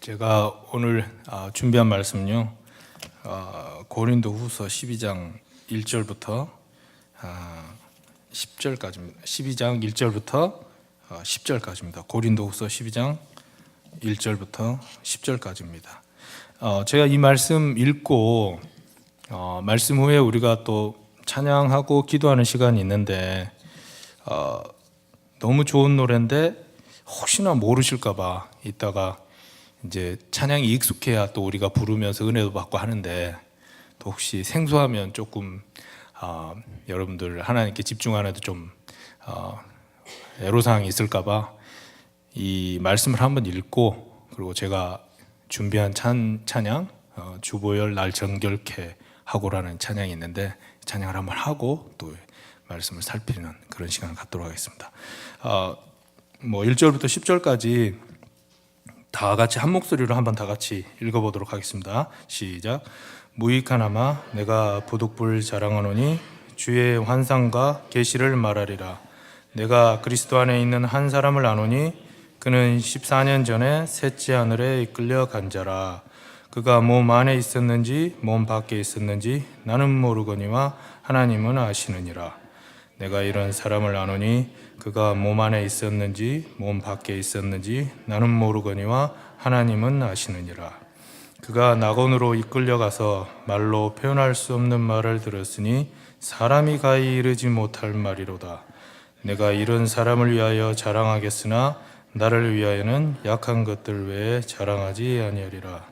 제가 오늘 준비한 말씀은요, 고린도후서 12장 1절부터 10절까지입니다. 12장 1절부터 10절까지입니다. 고린도후서 12장 1절부터 10절까지입니다. 제가 이 말씀 읽고 말씀 후에 우리가 또 찬양하고 기도하는 시간이 있는데 너무 좋은 노래인데 혹시나 모르실까 봐 이따가 이제 찬양이 익숙해야 또 우리가 부르면서 은혜도 받고 하는데 또 혹시 생소하면 조금 여러분들 하나님께 집중하는데 좀 애로사항이 있을까 봐 이 말씀을 한번 읽고, 그리고 제가 준비한 찬양 주보열 날 정결케 하고라는 찬양이 있는데 찬양을 한번 하고 또 말씀을 살피는 그런 시간을 갖도록 하겠습니다. 1절부터 10절까지 다 같이 한 목소리로 한번 다 같이 읽어보도록 하겠습니다. 시작. 무익하나마 내가 부득불 자랑하노니 주의 환상과 계시를 말하리라. 내가 그리스도 안에 있는 한 사람을 아노니 그는 14년 전에 셋째 하늘에 이끌려 간 자라. 그가 몸 안에 있었는지 몸 밖에 있었는지 나는 모르거니와 하나님은 아시느니라. 내가 이런 사람을 아노니 그가 몸 안에 있었는지 몸 밖에 있었는지 나는 모르거니와 하나님은 아시느니라. 그가 낙원으로 이끌려가서 말로 표현할 수 없는 말을 들었으니 사람이 가히 이르지 못할 말이로다. 내가 이런 사람을 위하여 자랑하겠으나 나를 위하여는 약한 것들 외에 자랑하지 아니하리라.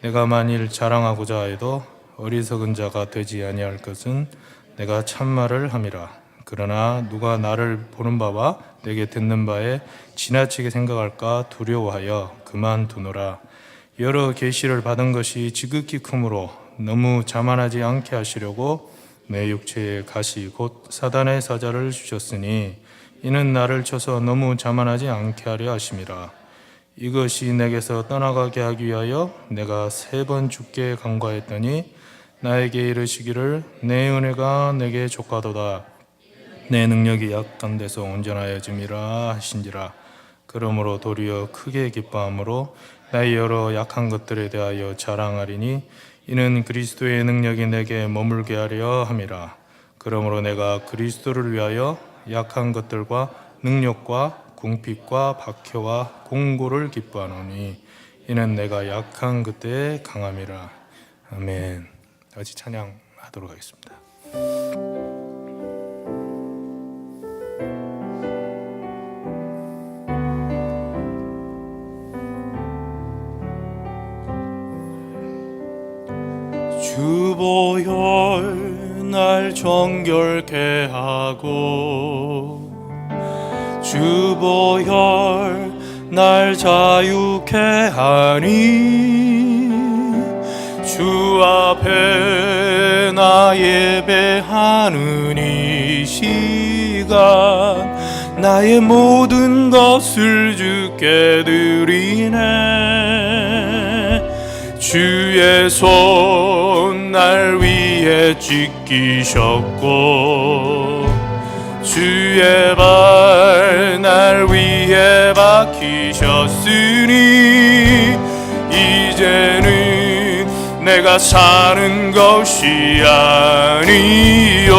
내가 만일 자랑하고자 해도 어리석은 자가 되지 아니할 것은 내가 참말을 함이라. 그러나 누가 나를 보는 바와 내게 듣는 바에 지나치게 생각할까 두려워하여 그만두노라. 여러 계시를 받은 것이 지극히 크므로 너무 자만하지 않게 하시려고 내 육체에 가시 곧 사단의 사자를 주셨으니 이는 나를 쳐서 너무 자만하지 않게 하려 하심이라. 이것이 내게서 떠나가게 하기 위하여 내가 3번 주께 간구하였더니 나에게 이르시기를 내 은혜가 내게 족하도다. 내 능력이 약한 데서 온전하여짐이라 하신지라. 그러므로 도리어 크게 기뻐함으로 나의 여러 약한 것들에 대하여 자랑하리니 이는 그리스도의 능력이 내게 머물게 하려 함이라. 그러므로 내가 그리스도를 위하여 약한 것들과 능력과 궁핍과 박해와 공고를 기뻐하노니 이는 내가 약한 그때에 강함이라. 아멘. 다시 찬양하도록 하겠습니다. 주보혈 날 정결케 하고 주보혈 날 자유케 하니 주 앞에 나 예배하는 이 시간 나의 모든 것을 주께 드리네. 주의 손 날 위에 찢기셨고 주의 발 날 위에 박히셨으니 이제는 내가 사는 것이 아니요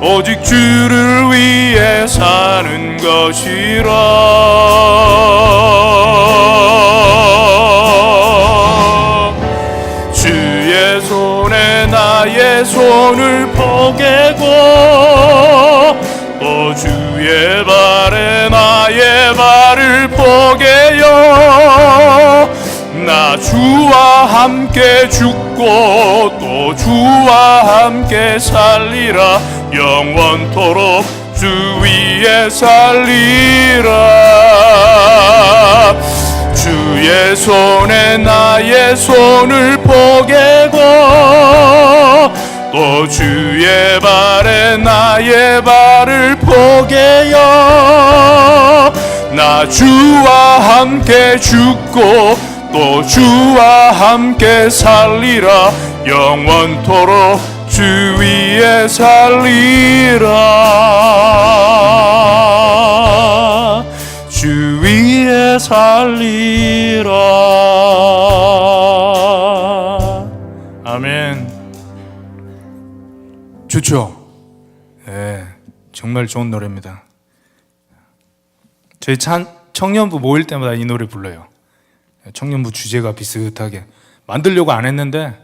오직 주를 위해 사는 것이라. 주의 손에 나의 손을 포개고 또 주의 발에 나의 발을 포개요. 나 주와 함께 죽고 또 주와 함께 살리라. 영원토록 주 위에 살리라. 주의 손에 나의 손을 포개고 또 주의 발에 나의 발을 포개요. 나 주와 함께 죽고 또 주와 함께 살리라. 영원토록 주 위에 살리라. 주 위에 살리라. 정말 좋은 노래입니다. 저희 청년부 모일 때마다 이 노래 불러요. 청년부 주제가 비슷하게 만들려고 안 했는데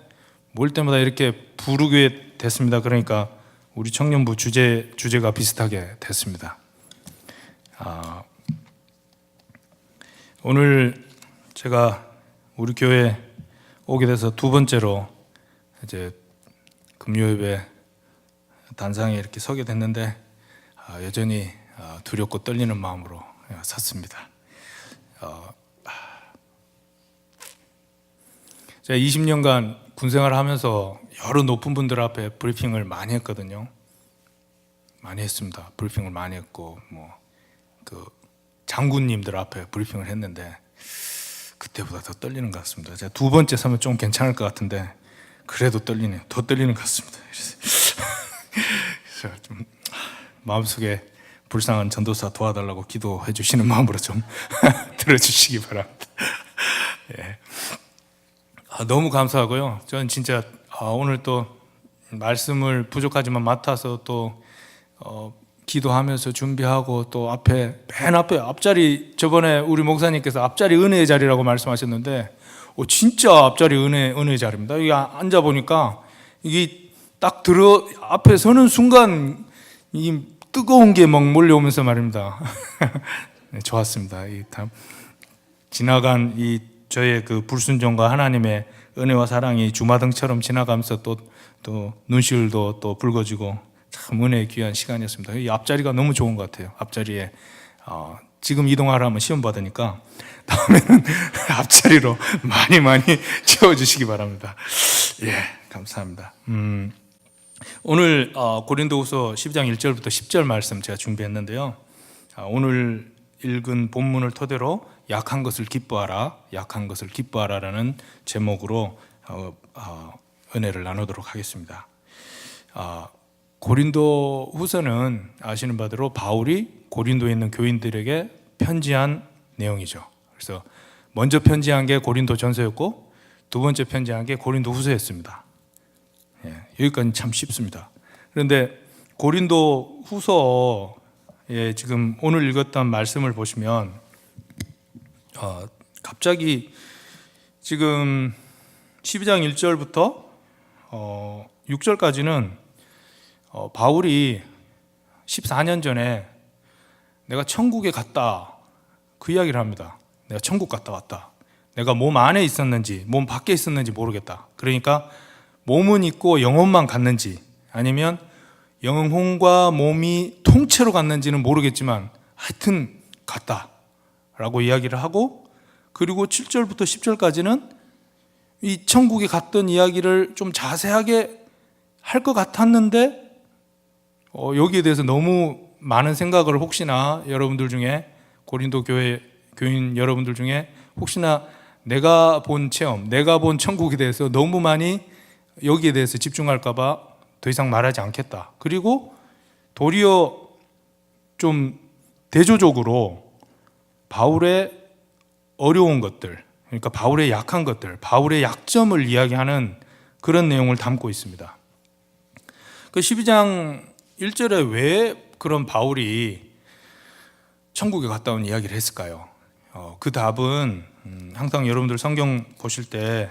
모일 때마다 이렇게 부르게 됐습니다. 그러니까 우리 청년부 주제가 비슷하게 됐습니다. 오늘 제가 우리 교회 오게 돼서 두 번째로 이제 금요예배 단상에 이렇게 서게 됐는데 여전히 두렵고 떨리는 마음으로 섰습니다. 제가 20년간 군생활을 하면서 여러 높은 분들 앞에 브리핑을 많이 했거든요. 많이 했습니다. 브리핑을 많이 했고 그 장군님들 앞에 브리핑을 했는데 그때보다 더 떨리는 것 같습니다. 제가 두 번째 서면 좀 괜찮을 것 같은데 그래도 떨리네요. 더 떨리는 것 같습니다. 그래서 좀 마음속에 불쌍한 전도사 도와달라고 기도해 주시는 마음으로 좀 들어주시기 바랍니다. 예. 너무 감사하고요. 저는 진짜 오늘 또 말씀을 부족하지만 맡아서 또 기도하면서 준비하고 또 맨 앞에 앞자리, 저번에 우리 목사님께서 앞자리 은혜의 자리라고 말씀하셨는데 진짜 앞자리 은혜의 자리입니다. 여기 앉아 보니까 이게 딱 앞에 서는 순간 이 뜨거운 게 막 몰려오면서 말입니다. 네, 좋았습니다. 지나간 저의 그 불순종과 하나님의 은혜와 사랑이 주마등처럼 지나가면서 또 눈시울도 또 붉어지고 참 은혜의 귀한 시간이었습니다. 이 앞자리가 너무 좋은 것 같아요. 앞자리에 지금 이동하라면 시험 받으니까 다음에는 앞자리로 많이 채워주시기 바랍니다. 예, 감사합니다. 오늘 고린도후서 12장 1절부터 10절 말씀 제가 준비했는데요. 오늘 읽은 본문을 토대로 약한 것을 기뻐하라라는 제목으로 은혜를 나누도록 하겠습니다. 고린도후서는 아시는 바대로 바울이 고린도에 있는 교인들에게 편지한 내용이죠. 그래서 먼저 편지한 게 고린도전서였고 두 번째 편지한 게 고린도후서였습니다. 예, 여기까지는 참 쉽습니다. 그런데 고린도후서에 지금 오늘 읽었던 말씀을 보시면 갑자기 지금 12장 1절부터 6절까지는 바울이 14년 전에 내가 천국에 갔다 그 이야기를 합니다. 내가 천국 갔다 왔다. 내가 몸 안에 있었는지 몸 밖에 있었는지 모르겠다. 그러니까 몸은 있고 영혼만 갔는지 아니면 영혼과 몸이 통째로 갔는지는 모르겠지만 하여튼 갔다 라고 이야기를 하고, 그리고 7절부터 10절까지는 이 천국에 갔던 이야기를 좀 자세하게 할 것 같았는데 여기에 대해서 너무 많은 생각을 혹시나 여러분들 중에 고린도 교회 교인 여러분들 중에 혹시나 내가 본 체험, 내가 본 천국에 대해서 너무 많이 여기에 대해서 집중할까 봐 더 이상 말하지 않겠다. 그리고 도리어 좀 대조적으로 바울의 어려운 것들, 그러니까 바울의 약한 것들, 바울의 약점을 이야기하는 그런 내용을 담고 있습니다. 그 12장 1절에 왜 그런 바울이 천국에 갔다 온 이야기를 했을까요? 그 답은 항상 여러분들 성경 보실 때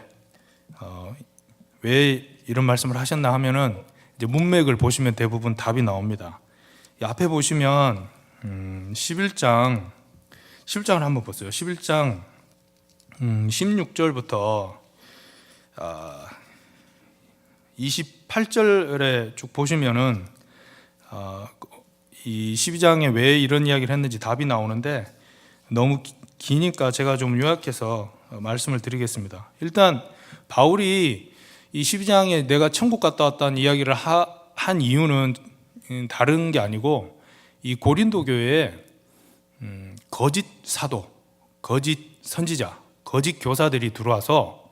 왜 이런 말씀을 하셨나 하면은 이제 문맥을 보시면 대부분 답이 나옵니다. 이 앞에 보시면 11장을 한번 보세요. 11장 16절부터 28절에 쭉 보시면은 이 12장에 왜 이런 이야기를 했는지 답이 나오는데 너무 기니까 제가 좀 요약해서 말씀을 드리겠습니다. 일단 바울이 이 12장에 내가 천국 갔다 왔다는 이야기를 한 이유는 다른 게 아니고 이 고린도 교회에 거짓 사도, 거짓 선지자, 거짓 교사들이 들어와서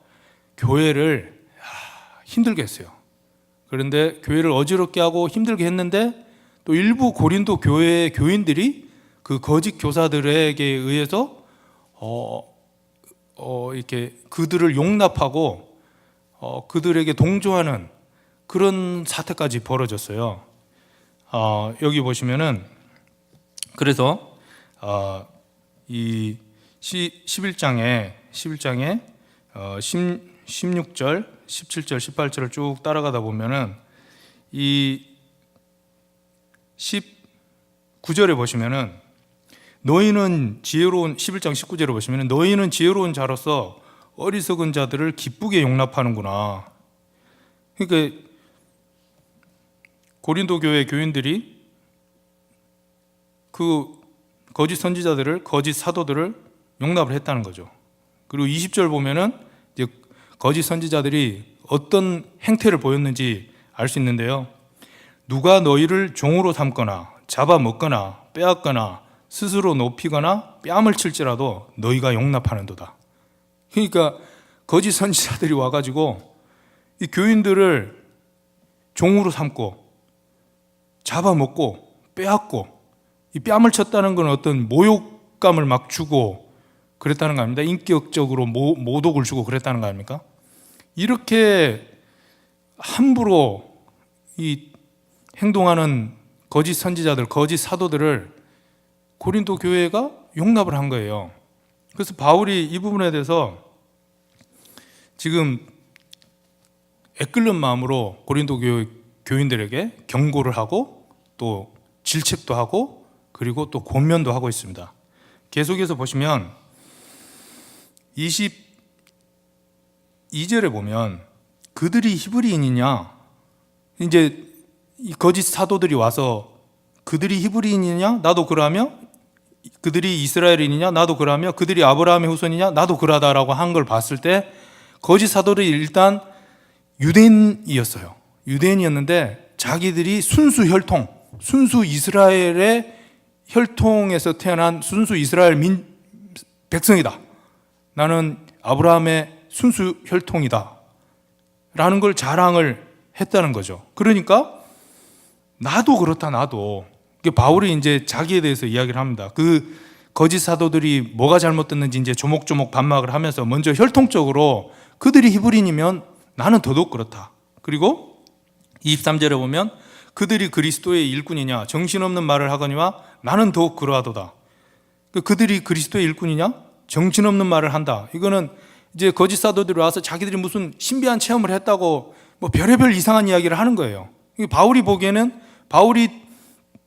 교회를 힘들게 했어요. 그런데 교회를 어지럽게 하고 힘들게 했는데 또 일부 고린도 교회 교인들이 그 거짓 교사들에게 의해서 이렇게 그들을 용납하고 그들에게 동조하는 그런 사태까지 벌어졌어요. 여기 보시면은 그래서 이 11장에 16절, 17절, 18절을 쭉 따라가다 보면은 이 19절에 보시면은 너희는 지혜로운 11장 19절에 보시면은 너희는 지혜로운 자로서 어리석은 자들을 기쁘게 용납하는구나. 그러니까 고린도 교회 교인들이 그 거짓 선지자들을, 거짓 사도들을 용납을 했다는 거죠. 그리고 20절 보면은 이제 거짓 선지자들이 어떤 행태를 보였는지 알 수 있는데요. 누가 너희를 종으로 삼거나 잡아먹거나 빼앗거나 스스로 높이거나 뺨을 칠지라도 너희가 용납하는도다. 그러니까 거짓 선지자들이 와가지고 이 교인들을 종으로 삼고 잡아먹고 빼앗고 이 뺨을 쳤다는 건 어떤 모욕감을 막 주고 그랬다는 거 아닙니까? 인격적으로 모독을 주고 그랬다는 거 아닙니까? 이렇게 함부로 이 행동하는 거짓 선지자들, 거짓 사도들을 고린도 교회가 용납을 한 거예요. 그래서 바울이 이 부분에 대해서 지금 애끓는 마음으로 고린도 교인들에게 경고를 하고 또 질책도 하고 그리고 또 권면도 하고 있습니다. 계속해서 보시면 22절에 보면 그들이 히브리인이냐, 이제 이 거짓 사도들이 와서 그들이 히브리인이냐 나도 그러하며, 그들이 이스라엘인이냐 나도 그러하며, 그들이 아브라함의 후손이냐 나도 그러하다라고 한 걸 봤을 때 거짓 사도들이 일단 유대인이었어요. 유대인이었는데 자기들이 순수 혈통, 순수 이스라엘의 혈통에서 태어난 순수 이스라엘 백성이다. 나는 아브라함의 순수 혈통이다 라는 걸 자랑을 했다는 거죠. 그러니까 나도 그렇다, 나도. 바울이 이제 자기에 대해서 이야기를 합니다. 그 거짓 사도들이 뭐가 잘못됐는지 이제 조목조목 반박을 하면서 먼저 혈통적으로 그들이 히브리인이면 나는 더더욱 그렇다. 그리고 23절에 보면 그들이 그리스도의 일꾼이냐 정신없는 말을 하거니와 나는 더욱 그러하도다. 그들이 그리스도의 일꾼이냐 정신없는 말을 한다. 이거는 이제 거짓 사도들이 와서 자기들이 무슨 신비한 체험을 했다고 뭐 별의별 이상한 이야기를 하는 거예요. 바울이 보기에는, 바울이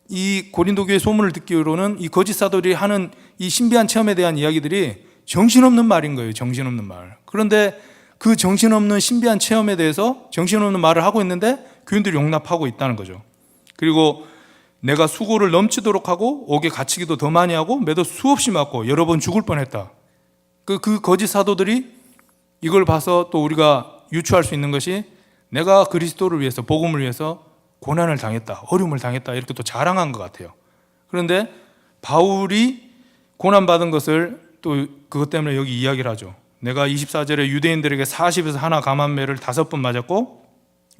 이 고린도 교회 소문을 듣기로는 이 거짓 사도들이 하는 이 신비한 체험에 대한 이야기들이 정신없는 말인 거예요. 정신없는 말. 그런데 그 정신없는 신비한 체험에 대해서 정신없는 말을 하고 있는데 교인들이 용납하고 있다는 거죠. 그리고 내가 수고를 넘치도록 하고 옥에 갇히기도 더 많이 하고 매도 수없이 맞고 여러 번 죽을 뻔했다. 그 거짓 사도들이 이걸 봐서 또 우리가 유추할 수 있는 것이 내가 그리스도를 위해서, 복음을 위해서 고난을 당했다, 어려움을 당했다 이렇게 또 자랑한 것 같아요. 그런데 바울이 고난받은 것을 또 그것 때문에 여기 이야기를 하죠. 내가 24절에 유대인들에게 40에서 하나 감한매를 5번 맞았고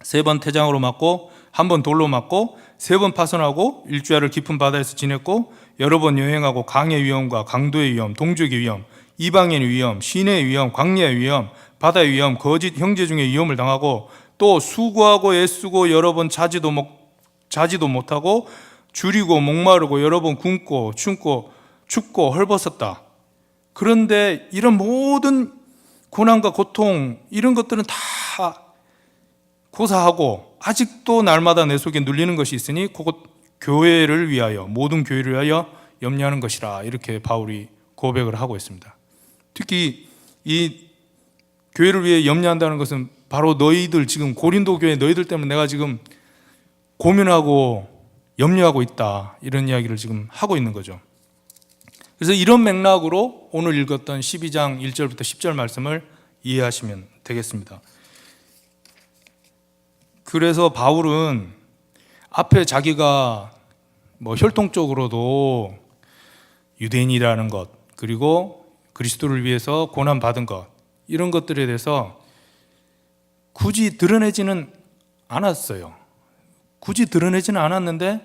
3번 태장으로 맞고 1번 돌로 맞고 3번 파손하고 일주야를 깊은 바다에서 지냈고 여러 번 여행하고 강의 위험과 강도의 위험, 동족의 위험, 이방인의 위험, 시내의 위험, 광야의 위험, 바다의 위험, 거짓 형제 중에 위험을 당하고 또 수고하고 애쓰고 여러 번 자지도 못하고 줄이고 목마르고 여러 번 굶고 춥고 헐벗었다. 그런데 이런 모든 고난과 고통 이런 것들은 다 고사하고 아직도 날마다 내 속에 눌리는 것이 있으니 그것 교회를 위하여, 모든 교회를 위하여 염려하는 것이라, 이렇게 바울이 고백을 하고 있습니다. 특히 이 교회를 위해 염려한다는 것은 바로 너희들, 지금 고린도 교회 너희들 때문에 내가 지금 고민하고 염려하고 있다, 이런 이야기를 지금 하고 있는 거죠. 그래서 이런 맥락으로 오늘 읽었던 12장 1절부터 10절 말씀을 이해하시면 되겠습니다. 그래서 바울은 앞에 자기가 뭐 혈통적으로도 유대인이라는 것, 그리고 그리스도를 위해서 고난받은 것, 이런 것들에 대해서 굳이 드러내지는 않았어요. 굳이 드러내지는 않았는데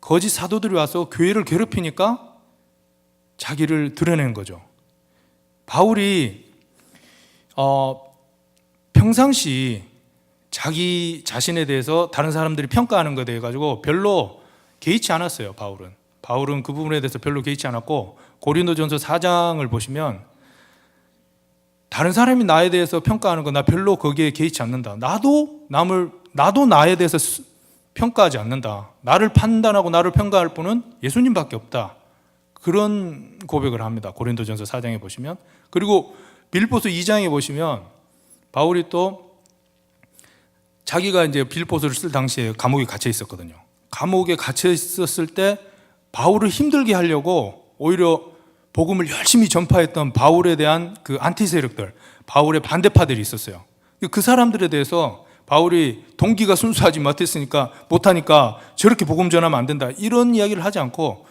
거짓 사도들이 와서 교회를 괴롭히니까 자기를 드러낸 거죠. 바울이 평상시 자기 자신에 대해서 다른 사람들이 평가하는 것에 대해 가지고 별로 개의치 않았어요. 바울은 그 부분에 대해서 별로 개의치 않았고, 고린도전서 4장을 보시면 다른 사람이 나에 대해서 평가하는 거 나 별로 거기에 개의치 않는다. 나도 나에 대해서 평가하지 않는다. 나를 판단하고 나를 평가할 분은 예수님밖에 없다. 그런 고백을 합니다. 고린도전서 4장에 보시면. 그리고 빌립보서 2장에 보시면 바울이 또 자기가 이제 빌립보서를 쓸 당시에 감옥에 갇혀 있었거든요. 감옥에 갇혀 있었을 때 바울을 힘들게 하려고 오히려 복음을 열심히 전파했던 바울에 대한 그 안티 세력들, 바울의 반대파들이 있었어요. 그 사람들에 대해서 바울이 동기가 순수하지 못하니까 저렇게 복음 전하면 안 된다, 이런 이야기를 하지 않고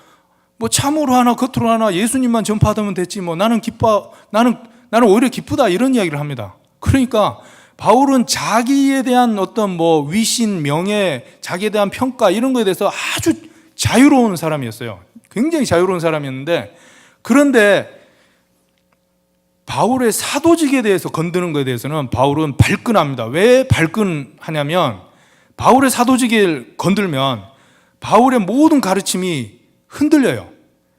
뭐 참으로 하나 겉으로 하나 예수님만 전파하면 됐지 뭐 나는 오히려 기쁘다, 이런 이야기를 합니다. 그러니까 바울은 자기에 대한 어떤 뭐 위신, 명예, 자기에 대한 평가 이런 거에 대해서 아주 자유로운 사람이었어요. 굉장히 자유로운 사람이었는데, 그런데 바울의 사도직에 대해서 건드는 것에 대해서는 바울은 발끈합니다. 왜 발끈하냐면 바울의 사도직을 건들면 바울의 모든 가르침이 흔들려요.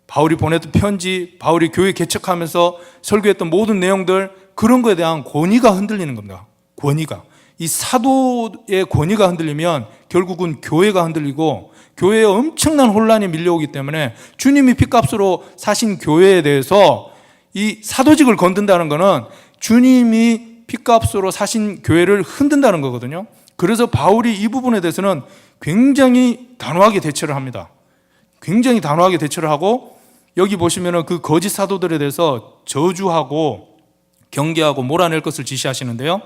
바울이 보냈던 편지, 바울이 교회 개척하면서 설교했던 모든 내용들, 그런 거에 대한 권위가 흔들리는 겁니다. 권위가. 이 사도의 권위가 흔들리면 결국은 교회가 흔들리고 교회에 엄청난 혼란이 밀려오기 때문에 주님이 핏값으로 사신 교회에 대해서 이 사도직을 건든다는 것은 주님이 핏값으로 사신 교회를 흔든다는 거거든요. 그래서 바울이 이 부분에 대해서는 굉장히 단호하게 대처를 합니다. 굉장히 단호하게 대처를 하고, 여기 보시면은 그 거짓 사도들에 대해서 저주하고 경계하고 몰아낼 것을 지시하시는데요.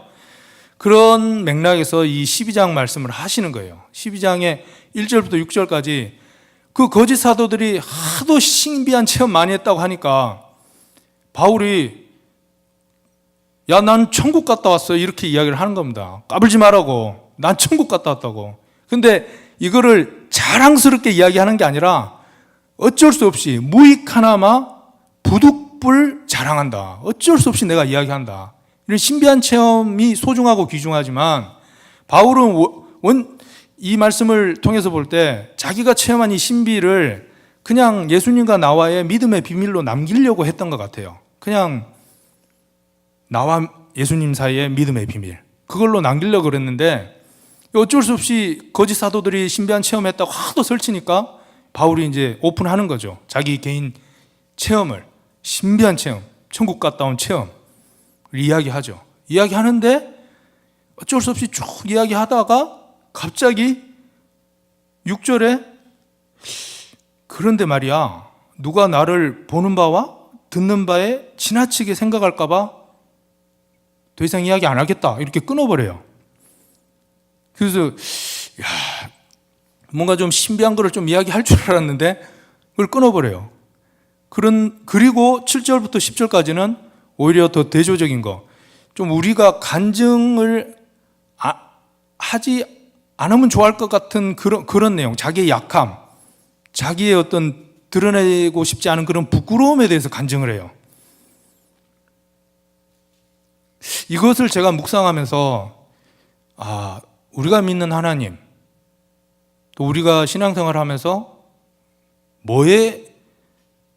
그런 맥락에서 이 12장 말씀을 하시는 거예요. 12장에 1절부터 6절까지 그 거짓 사도들이 하도 신비한 체험 많이 했다고 하니까 바울이 야, 난 천국 갔다 왔어, 이렇게 이야기를 하는 겁니다. 까불지 말라고. 난 천국 갔다 왔다고. 근데 이거를 자랑스럽게 이야기하는 게 아니라 어쩔 수 없이 무익하나마 부득불 자랑한다. 어쩔 수 없이 내가 이야기한다. 이런 신비한 체험이 소중하고 귀중하지만 바울은 이 말씀을 통해서 볼 때 자기가 체험한 이 신비를 그냥 예수님과 나와의 믿음의 비밀로 남기려고 했던 것 같아요. 그냥 나와 예수님 사이의 믿음의 비밀, 그걸로 남기려고 그랬는데 어쩔 수 없이 거짓 사도들이 신비한 체험했다고 하도 설치니까 바울이 이제 오픈하는 거죠. 자기 개인 체험을, 신비한 체험, 천국 갔다 온 체험을 이야기하죠. 이야기하는데 어쩔 수 없이 쭉 이야기하다가 갑자기 6절에 그런데 말이야, 누가 나를 보는 바와 듣는 바에 지나치게 생각할까 봐 더 이상 이야기 안 하겠다, 이렇게 끊어버려요. 그래서 뭔가 좀 신비한 거를 좀 이야기할 줄 알았는데 그걸 끊어버려요. 그리고 7절부터 10절까지는 오히려 더 대조적인 거, 좀 우리가 간증을 하지 않으면 좋아할 것 같은 그런 내용, 자기의 약함, 자기의 어떤 드러내고 싶지 않은 그런 부끄러움에 대해서 간증을 해요. 이것을 제가 묵상하면서 우리가 믿는 하나님, 또 우리가 신앙생활을 하면서 뭐에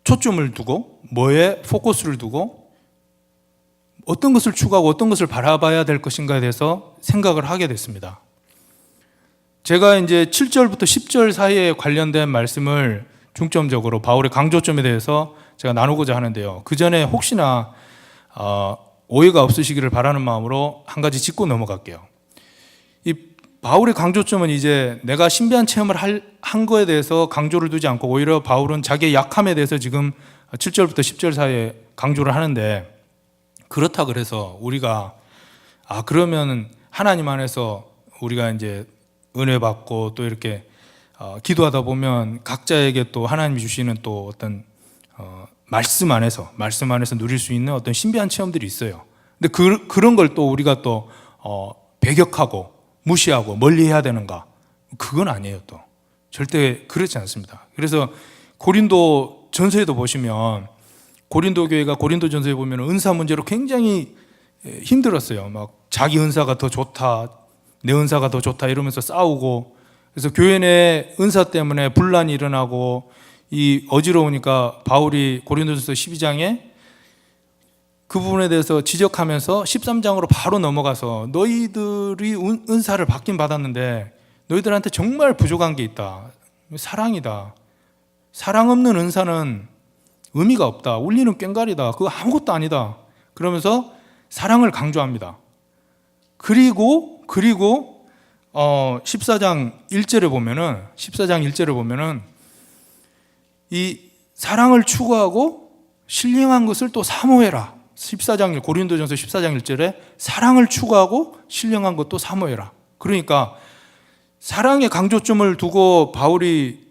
초점을 두고 뭐에 포커스를 두고 어떤 것을 추구하고 어떤 것을 바라봐야 될 것인가에 대해서 생각을 하게 됐습니다. 제가 이제 7절부터 10절 사이에 관련된 말씀을 중점적으로 바울의 강조점에 대해서 제가 나누고자 하는데요. 그 전에 혹시나 오해가 없으시기를 바라는 마음으로 한 가지 짚고 넘어갈게요. 이 바울의 강조점은 이제 내가 신비한 체험을 한 거에 대해서 강조를 두지 않고 오히려 바울은 자기의 약함에 대해서 지금 7절부터 10절 사이에 강조를 하는데, 그렇다 그래서 우리가 그러면 하나님 안에서 우리가 이제 은혜 받고 또 이렇게 기도하다 보면 각자에게 또 하나님이 주시는 또 어떤 말씀 안에서 누릴 수 있는 어떤 신비한 체험들이 있어요. 근데 그런 걸 또 우리가 또 배격하고 무시하고 멀리 해야 되는가? 그건 아니에요. 또 절대 그렇지 않습니다. 그래서 고린도 전서에도 보시면 고린도 교회가 고린도 전서에 보면 은사 문제로 굉장히 힘들었어요. 막 자기 은사가 더 좋다, 내 은사가 더 좋다 이러면서 싸우고 그래서 교회 내 은사 때문에 분란이 일어나고 이 어지러우니까 바울이 고린도전서 12장에 그 부분에 대해서 지적하면서 13장으로 바로 넘어가서 너희들이 은사를 받긴 받았는데 너희들한테 정말 부족한 게 있다. 사랑이다. 사랑 없는 은사는 의미가 없다. 울리는 꽹과리다. 그거 아무것도 아니다. 그러면서 사랑을 강조합니다. 그리고 14장 1절에 보면은 이 사랑을 추구하고 신령한 것을 또 사모해라. 14장 고린도전서 14장 1절에 사랑을 추구하고 신령한 것도 사모해라. 그러니까 사랑의 강조점을 두고 바울이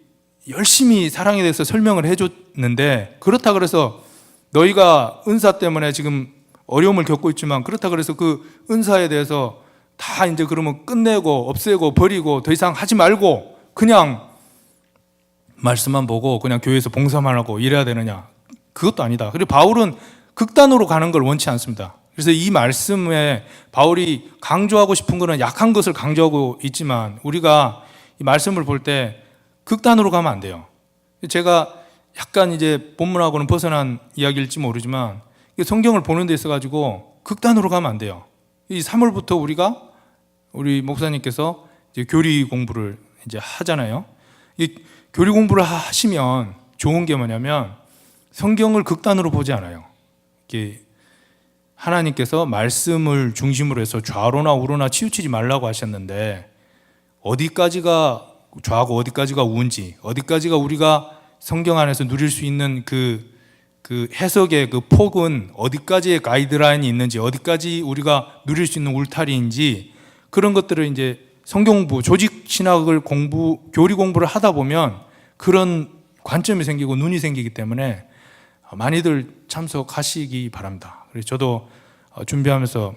열심히 사랑에 대해서 설명을 해줬는데, 그렇다 그래서 너희가 은사 때문에 지금 어려움을 겪고 있지만 그렇다 그래서 그 은사에 대해서 다 이제 그러면 끝내고 없애고 버리고 더 이상 하지 말고 그냥 말씀만 보고 그냥 교회에서 봉사만 하고 이래야 되느냐? 그것도 아니다. 그리고 바울은 극단으로 가는 걸 원치 않습니다. 그래서 이 말씀에 바울이 강조하고 싶은 거는 약한 것을 강조하고 있지만 우리가 이 말씀을 볼 때 극단으로 가면 안 돼요. 제가 약간 이제 본문하고는 벗어난 이야기일지 모르지만 성경을 보는 데 있어가지고 극단으로 가면 안 돼요. 이 3월부터 우리 목사님께서 이제 교리 공부를 이제 하잖아요. 이 교리 공부를 하시면 좋은 게 뭐냐면 성경을 극단으로 보지 않아요. 이게 하나님께서 말씀을 중심으로 해서 좌로나 우로나 치우치지 말라고 하셨는데 어디까지가 좌고 어디까지가 우인지, 어디까지가 우리가 성경 안에서 누릴 수 있는 그 해석의 그 폭은 어디까지의 가이드라인이 있는지, 어디까지 우리가 누릴 수 있는 울타리인지, 그런 것들을 이제 성경 공부, 조직 신학을 교리 공부를 하다 보면 그런 관점이 생기고 눈이 생기기 때문에 많이들 참석하시기 바랍니다. 그래서 저도 준비하면서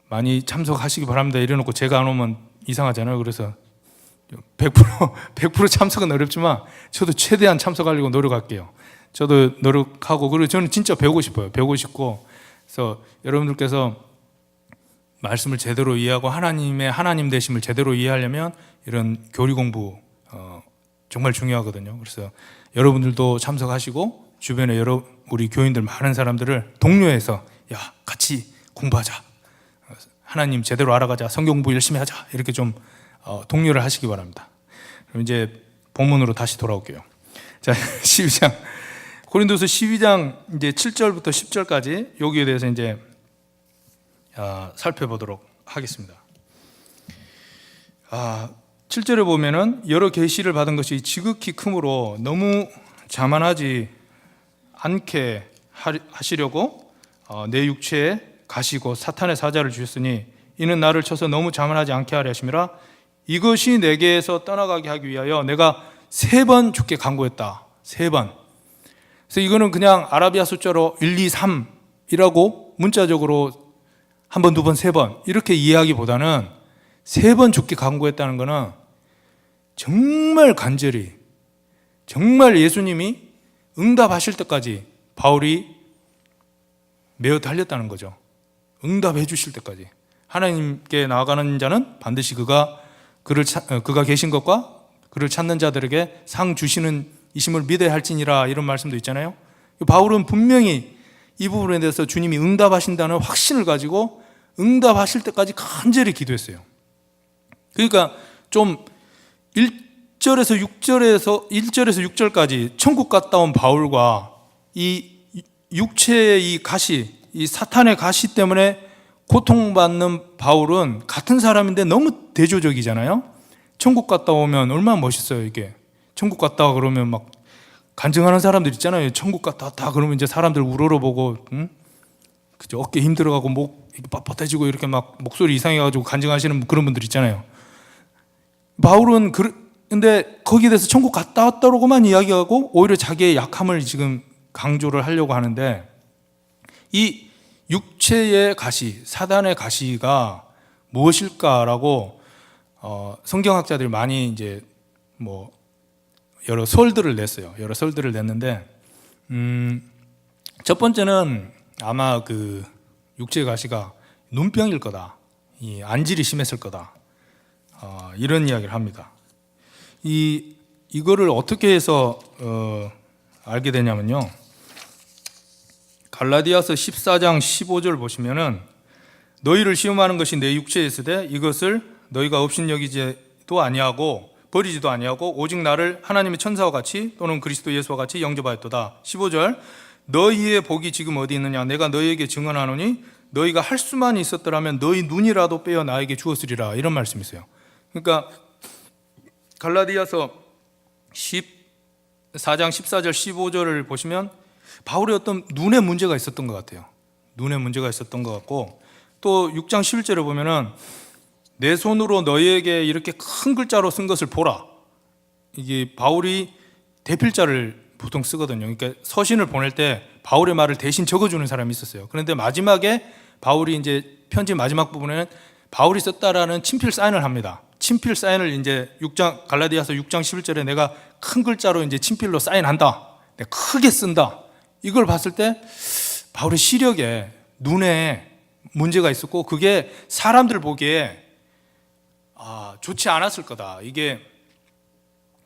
많이 참석하시기 바랍니다 이래놓고 제가 안 오면 이상하잖아요. 그래서 100% 참석은 어렵지만 저도 최대한 참석하려고 노력할게요. 저도 노력하고, 그리고 저는 진짜 배우고 싶어요. 배우고 싶고, 그래서 여러분들께서 말씀을 제대로 이해하고 하나님의 하나님 되심을 제대로 이해하려면 이런 교리 공부 정말 중요하거든요. 그래서 여러분들도 참석하시고 주변에 우리 교인들 많은 사람들을 독려해서 야, 같이 공부하자, 하나님 제대로 알아가자, 성경 공부 열심히 하자, 이렇게 좀 독려를 하시기 바랍니다. 그럼 이제 본문으로 다시 돌아올게요. 자, 12장 고린도서 12장 이제 7절부터 10절까지 여기에 대해서 이제 살펴보도록 하겠습니다. 7절에 보면은 여러 계시를 받은 것이 지극히 크므로 너무 자만하지 않게 하시려고 내 육체에 가시고 사탄의 사자를 주셨으니 이는 나를 쳐서 너무 자만하지 않게 하려 하심이라. 이것이 내게서 떠나가게 하기 위하여 내가 3번 주께 간구했다. 3번. 그래서 이거는 그냥 아라비아 숫자로 1, 2, 3이라고 문자적으로 한 번, 두 번, 3번 이렇게 이해하기보다는 3번 주께 간구했다는 거는 정말 간절히, 정말 예수님이 응답하실 때까지 바울이 매어 달렸다는 거죠. 응답해 주실 때까지. 하나님께 나아가는 자는 반드시 그가 계신 것과 그를 찾는 자들에게 상 주시는 이심을 믿어야 할지니라, 이런 말씀도 있잖아요. 바울은 분명히 이 부분에 대해서 주님이 응답하신다는 확신을 가지고 응답하실 때까지 간절히 기도했어요. 그러니까 좀 1절에서 6절까지 천국 갔다 온 바울과 이 육체의 이 가시, 이 사탄의 가시 때문에 고통받는 바울은 같은 사람인데 너무 대조적이잖아요. 천국 갔다 오면 얼마나 멋있어요. 이게 천국 갔다 와 그러면 막 간증하는 사람들 있잖아요. 천국 갔다 왔다 그러면 이제 사람들 우러러보고 그죠? 어깨 힘들어가고 목 뻣뻣해지고 이렇게 막 목소리 이상해가지고 간증하시는 그런 분들 있잖아요. 바울은 근데 거기에 대해서 천국 갔다 왔다고만 이야기하고 오히려 자기의 약함을 지금 강조를 하려고 하는데, 이 육체의 가시, 사단의 가시가 무엇일까라고 성경학자들이 많이 이제 뭐 여러 설들을 냈어요. 여러 설들을 냈는데 첫 번째는 아마 그 육체의 가시가 눈병일 거다, 이 안질이 심했을 거다, 이런 이야기를 합니다. 이거를 어떻게 해서 알게 되냐면요. 갈라디아서 14장 15절 보시면은 너희를 시험하는 것이 내 육체에 있으되 이것을 너희가 업신여기지도 아니하고 버리지도 아니하고 오직 나를 하나님의 천사와 같이 또는 그리스도 예수와 같이 영접하였도다. 15절 너희의 복이 지금 어디 있느냐 내가 너희에게 증언하노니 너희가 할 수만 있었더라면 너희 눈이라도 빼어 나에게 주었으리라. 이런 말씀이 있어요. 그러니까 갈라디아서 14장 14절 15절을 보시면 바울의 어떤 눈에 문제가 있었던 것 같아요. 눈에 문제가 있었던 것 같고, 또 6장 11절에 보면은 내 손으로 너희에게 이렇게 큰 글자로 쓴 것을 보라. 이게 바울이 대필자를 보통 쓰거든요. 그러니까 서신을 보낼 때 바울의 말을 대신 적어주는 사람이 있었어요. 그런데 마지막에 바울이 이제 편지 마지막 부분에는 바울이 썼다라는 친필 사인을 합니다. 친필 사인을 이제 갈라디아서 6장 11절에 내가 큰 글자로 이제 친필로 사인한다. 내가 크게 쓴다. 이걸 봤을 때 바울의 시력에 눈에 문제가 있었고, 그게 사람들 보기에 좋지 않았을 거다. 이게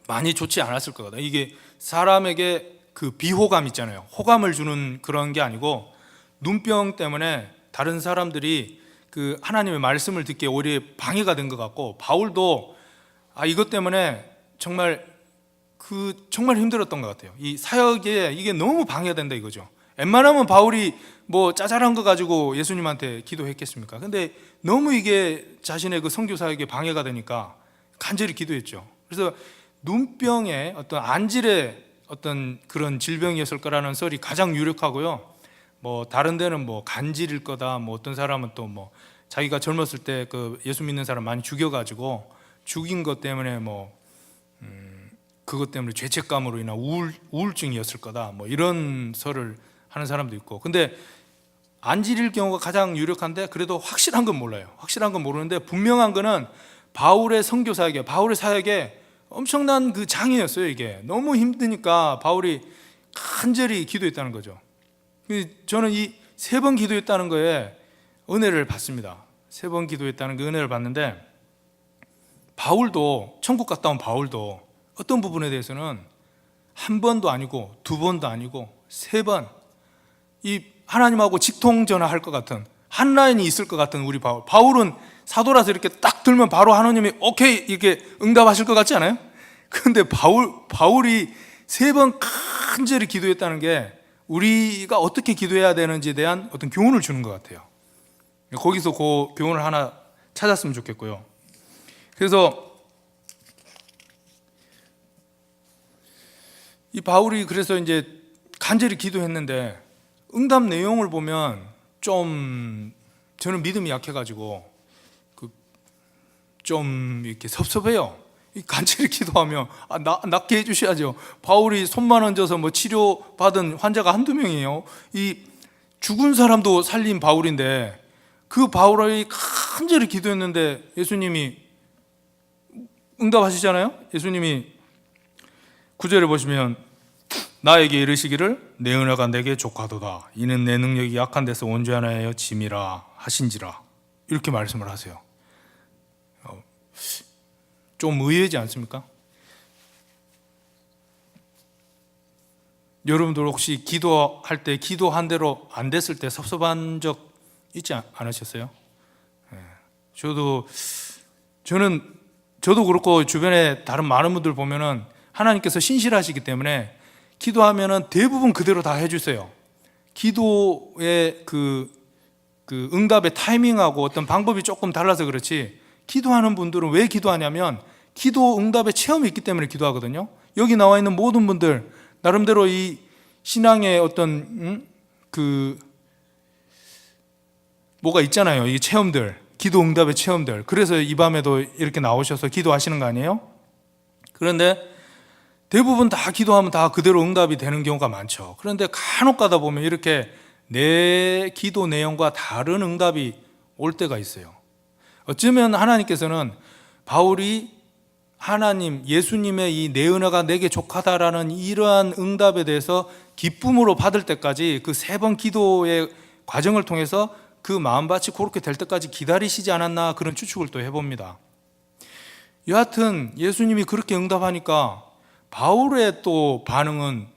많이 좋지 않았을 거다. 이게 사람에게 그 비호감 있잖아요. 호감을 주는 그런 게 아니고 눈병 때문에 다른 사람들이 그 하나님의 말씀을 듣기에 오히려 방해가 된 것 같고, 바울도 이것 때문에 정말 힘들었던 것 같아요. 이 사역에 이게 너무 방해가 된다 이거죠. 웬만하면 바울이 뭐 짜잘한 거 가지고 예수님한테 기도했겠습니까? 근데 너무 이게 자신의 그 선교 사역에 방해가 되니까 간절히 기도했죠. 그래서 눈병의 어떤 안질의 어떤 그런 질병이었을 거라는 설이 가장 유력하고요. 뭐 다른 데는 뭐 간질일 거다. 뭐 어떤 사람은 또 뭐 자기가 젊었을 때 그 예수 믿는 사람 많이 죽여가지고 죽인 것 때문에 그것 때문에 죄책감으로 인한 우울증이었을 거다. 뭐 이런 설을 하는 사람도 있고. 근데 안질일 경우가 가장 유력한데 그래도 확실한 건 몰라요. 확실한 건 모르는데 분명한 거는 바울의 선교 사역에, 바울의 사역에 엄청난 그 장애였어요. 이게 너무 힘드니까 바울이 간절히 기도했다는 거죠. 저는 이 3번 기도했다는 거에 은혜를 받습니다. 3번 기도했다는 그 은혜를 받는데, 바울도 천국 갔다 온 바울도 어떤 부분에 대해서는 1번도 아니고 2번도 아니고 3번 이 하나님하고 직통전화할 것 같은 한 라인이 있을 것 같은 우리 바울은 사도라서 이렇게 딱 들면 바로 하나님이 오케이 이렇게 응답하실 것 같지 않아요? 그런데 바울이 3번 간절히 기도했다는 게 우리가 어떻게 기도해야 되는지에 대한 어떤 교훈을 주는 것 같아요. 거기서 그 교훈을 하나 찾았으면 좋겠고요. 그래서 이 바울이 그래서 이제 간절히 기도했는데 응답 내용을 보면 좀 저는 믿음이 약해가지고 좀 이렇게 섭섭해요. 간절히 기도하면 낫게 해주셔야죠. 바울이 손만 얹어서 뭐 치료받은 환자가 한두 명이에요. 이 죽은 사람도 살린 바울인데 그 바울이 간절히 기도했는데 예수님이 응답하시잖아요. 예수님이 9절에 보시면 나에게 이르시기를 내 은혜가 내게 족하도다. 이는 내 능력이 약한 데서 온전하여 짐이라 하신지라. 이렇게 말씀을 하세요. 좀 의외지 않습니까? 여러분들 혹시 기도할 때 기도한 대로 안 됐을 때 섭섭한 적 있지 않으셨어요? 저도 그렇고 주변에 다른 많은 분들 보면은 하나님께서 신실하시기 때문에 기도하면은 대부분 그대로 다 해주세요. 기도의 그 응답의 타이밍하고 어떤 방법이 조금 달라서 그렇지, 기도하는 분들은 왜 기도하냐면 기도 응답의 체험이 있기 때문에 기도하거든요. 여기 나와 있는 모든 분들 나름대로 이 신앙의 어떤 뭐가 있잖아요. 이 체험들, 기도 응답의 체험들. 그래서 이 밤에도 이렇게 나오셔서 기도하시는 거 아니에요? 그런데 대부분 다 기도하면 다 그대로 응답이 되는 경우가 많죠. 그런데 간혹 가다 보면 이렇게 내 기도 내용과 다른 응답이 올 때가 있어요. 어쩌면 하나님께서는 바울이 하나님, 예수님의 이 내 은혜가 내게 족하다라는 이러한 응답에 대해서 기쁨으로 받을 때까지 그 3번 기도의 과정을 통해서 그 마음밭이 그렇게 될 때까지 기다리시지 않았나, 그런 추측을 또 해봅니다. 여하튼 예수님이 그렇게 응답하니까 바울의 또 반응은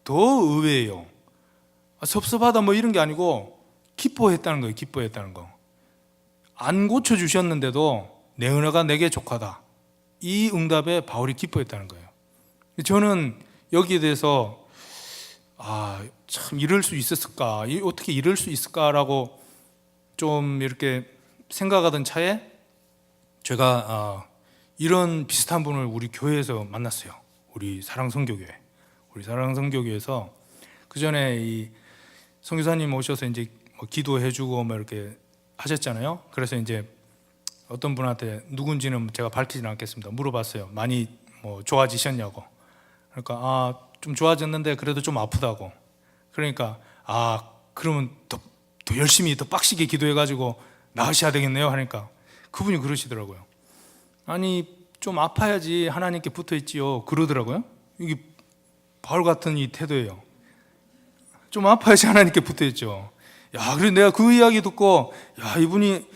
더 의외예요. 섭섭하다 뭐 이런 게 아니고 기뻐했다는 거예요. 기뻐했다는 거. 안 고쳐주셨는데도 내 은혜가 내게 족하다. 이 응답에 바울이 기뻐했다는 거예요. 저는 여기에 대해서 참 이럴 수 있었을까? 어떻게 이럴 수 있을까라고 좀 이렇게 생각하던 차에 제가 이런 비슷한 분을 우리 교회에서 만났어요. 우리 사랑선교교회. 우리 사랑선교교회에서 그 전에 이 선교사님 오셔서 이제 뭐 기도해주고 뭐 이렇게 하셨잖아요. 그래서 이제 어떤 분한테 누군지는 제가 밝히지는 않겠습니다. 물어봤어요. 많이 뭐 좋아지셨냐고. 그러니까 좀 좋아졌는데 그래도 좀 아프다고. 그러니까 그러면 더 열심히 더 빡시게 기도해가지고 나으셔야 되겠네요 하니까 그분이 그러시더라고요. 아니 좀 아파야지 하나님께 붙어있지요 그러더라고요. 이게 바울 같은 이 태도예요. 좀 아파야지 하나님께 붙어있죠. 그래 내가 그 이야기 듣고 이분이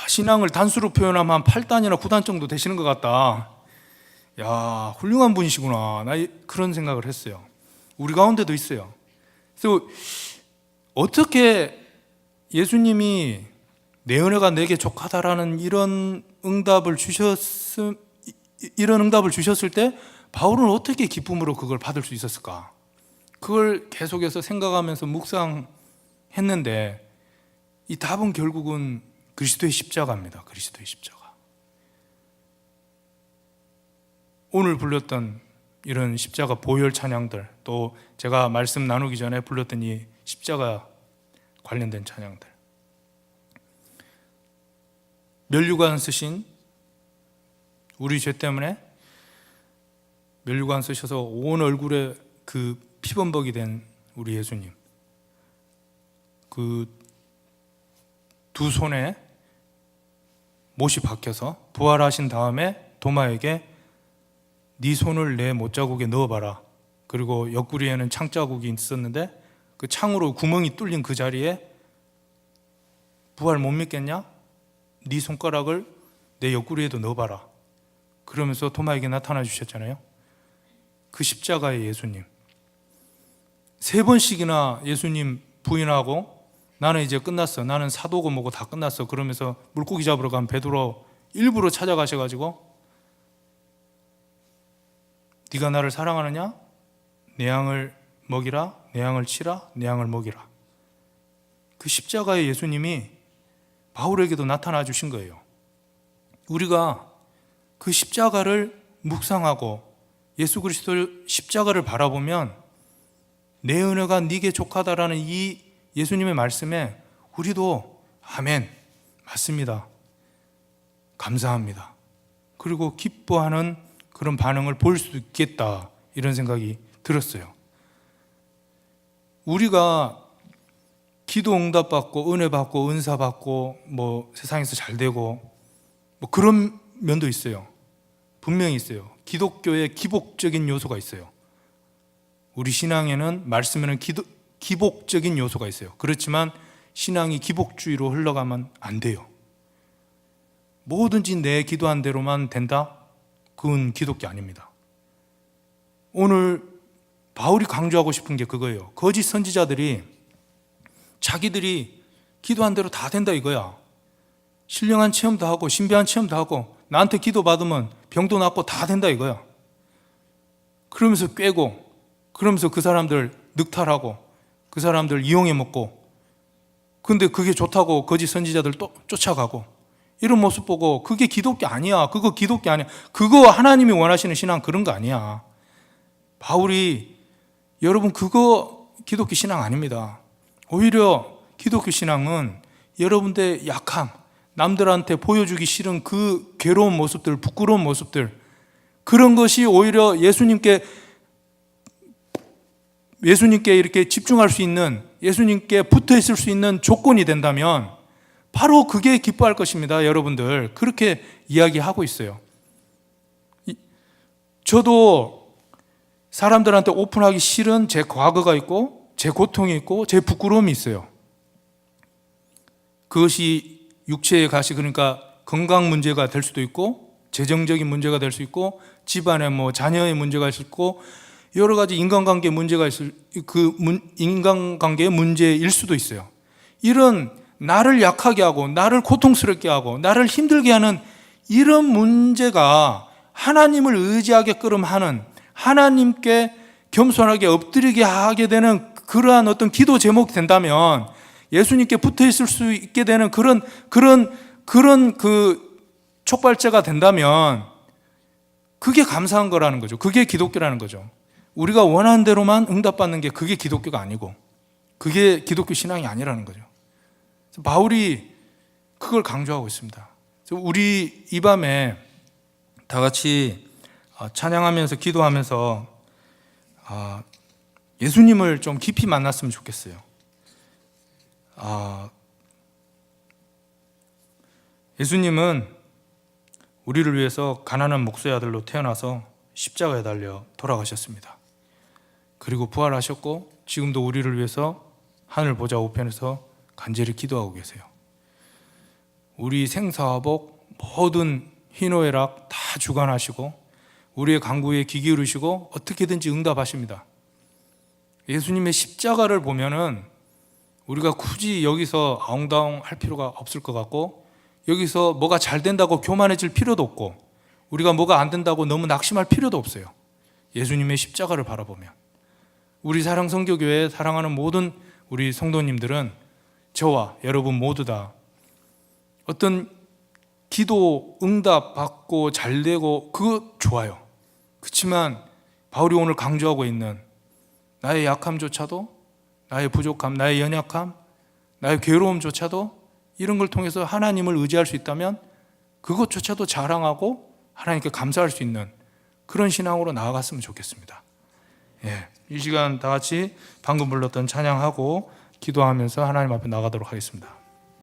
신앙을 단수로 표현하면 한 8단이나 9단 정도 되시는 것 같다. 훌륭한 분이시구나. 나 그런 생각을 했어요. 우리 가운데도 있어요. 그래서 어떻게 예수님이 내 은혜가 내게 족하다라는 이런 응답을 주셨을 때 바울은 어떻게 기쁨으로 그걸 받을 수 있었을까? 그걸 계속해서 생각하면서 묵상했는데 이 답은 결국은 그리스도의 십자가입니다. 그리스도의 십자가. 오늘 불렀던 이런 십자가 보혈 찬양들, 또 제가 말씀 나누기 전에 불렀던 이 십자가 관련된 찬양들, 면류관 쓰신, 우리 죄 때문에 면류관 쓰셔서 온 얼굴에 그 피범벅이 된 우리 예수님, 그 두 손에 못이 박혀서 부활하신 다음에 도마에게 네 손을 내 못자국에 넣어봐라. 그리고 옆구리에는 창자국이 있었는데 그 창으로 구멍이 뚫린 그 자리에 부활 못 믿겠냐? 네 손가락을 내 옆구리에도 넣어봐라. 그러면서 도마에게 나타나 주셨잖아요. 그 십자가의 예수님. 3번씩이나 예수님 부인하고 나는 이제 끝났어. 나는 사도고 뭐고 다 끝났어. 그러면서 물고기 잡으러 간 베드로 일부러 찾아가셔가지고 네가 나를 사랑하느냐? 내 양을 먹이라, 내 양을 치라, 내 양을 먹이라. 그 십자가의 예수님이 바울에게도 나타나 주신 거예요. 우리가 그 십자가를 묵상하고 예수 그리스도 십자가를 바라보면 내 은혜가 네게 족하다라는 이 예수님의 말씀에 우리도 아멘, 맞습니다, 감사합니다, 그리고 기뻐하는 그런 반응을 볼 수 있겠다, 이런 생각이 들었어요. 우리가 기도 응답받고 은혜 받고 은사 받고 뭐 세상에서 잘 되고 뭐 그런 면도 있어요. 분명히 있어요. 기독교의 기복적인 요소가 있어요. 우리 신앙에는 말씀에는 기복적인 요소가 있어요. 그렇지만 신앙이 기복주의로 흘러가면 안 돼요. 뭐든지 내 기도한 대로만 된다? 그건 기독교 아닙니다. 오늘 바울이 강조하고 싶은 게 그거예요. 거짓 선지자들이 자기들이 기도한 대로 다 된다 이거야. 신령한 체험도 하고 신비한 체험도 하고 나한테 기도받으면 병도 낫고 다 된다 이거야. 그러면서 꿰고, 그러면서 그 사람들 늑탈하고 그 사람들 이용해 먹고, 근데 그게 좋다고 거짓 선지자들 또 쫓아가고, 이런 모습 보고 그게 기독교 아니야. 그거 기독교 아니야. 그거 하나님이 원하시는 신앙 그런 거 아니야. 바울이 여러분 그거 기독교 신앙 아닙니다. 오히려 기독교 신앙은 여러분들의 약함, 남들한테 보여주기 싫은 그 괴로운 모습들, 부끄러운 모습들, 그런 것이 오히려 예수님께 이렇게 집중할 수 있는, 예수님께 붙어 있을 수 있는 조건이 된다면 바로 그게 기뻐할 것입니다. 여러분들 그렇게 이야기하고 있어요. 저도 사람들한테 오픈하기 싫은 제 과거가 있고 제 고통이 있고 제 부끄러움이 있어요. 그것이 육체의 가시, 그러니까 건강 문제가 될 수도 있고 재정적인 문제가 될 수 있고, 집안에 뭐 자녀의 문제가 있을 있고, 여러 가지 인간관계 문제가 있을, 인간관계의 문제일 수도 있어요. 이런 나를 약하게 하고, 나를 고통스럽게 하고, 나를 힘들게 하는 이런 문제가 하나님을 의지하게끔 하는, 하나님께 겸손하게 엎드리게 하게 되는 그러한 어떤 기도 제목이 된다면, 예수님께 붙어 있을 수 있게 되는 그런 그 촉발제가 된다면, 그게 감사한 거라는 거죠. 그게 기독교라는 거죠. 우리가 원하는 대로만 응답받는 게 그게 기독교가 아니고, 그게 기독교 신앙이 아니라는 거죠. 바울이 그걸 강조하고 있습니다. 우리 이 밤에 다 같이 찬양하면서 기도하면서 예수님을 좀 깊이 만났으면 좋겠어요. 예수님은 우리를 위해서 가난한 목수의 아들로 태어나서 십자가에 달려 돌아가셨습니다. 그리고 부활하셨고 지금도 우리를 위해서 하늘 보좌 우편에서 간절히 기도하고 계세요. 우리 생사화복 모든 희노애락 다 주관하시고 우리의 간구에 귀 기울이시고 어떻게든지 응답하십니다. 예수님의 십자가를 보면은 우리가 굳이 여기서 아웅다웅 할 필요가 없을 것 같고, 여기서 뭐가 잘 된다고 교만해질 필요도 없고, 우리가 뭐가 안 된다고 너무 낙심할 필요도 없어요. 예수님의 십자가를 바라보면. 우리 사랑선교교회 사랑하는 모든 우리 성도님들은, 저와 여러분 모두 다 어떤 기도 응답 받고 잘 되고 그거 좋아요. 그렇지만 바울이 오늘 강조하고 있는 나의 약함조차도, 나의 부족함, 나의 연약함, 나의 괴로움조차도 이런 걸 통해서 하나님을 의지할 수 있다면 그것조차도 자랑하고 하나님께 감사할 수 있는 그런 신앙으로 나아갔으면 좋겠습니다. 이 시간 다 같이 방금 불렀던 찬양하고 기도하면서 하나님 앞에 나가도록 하겠습니다.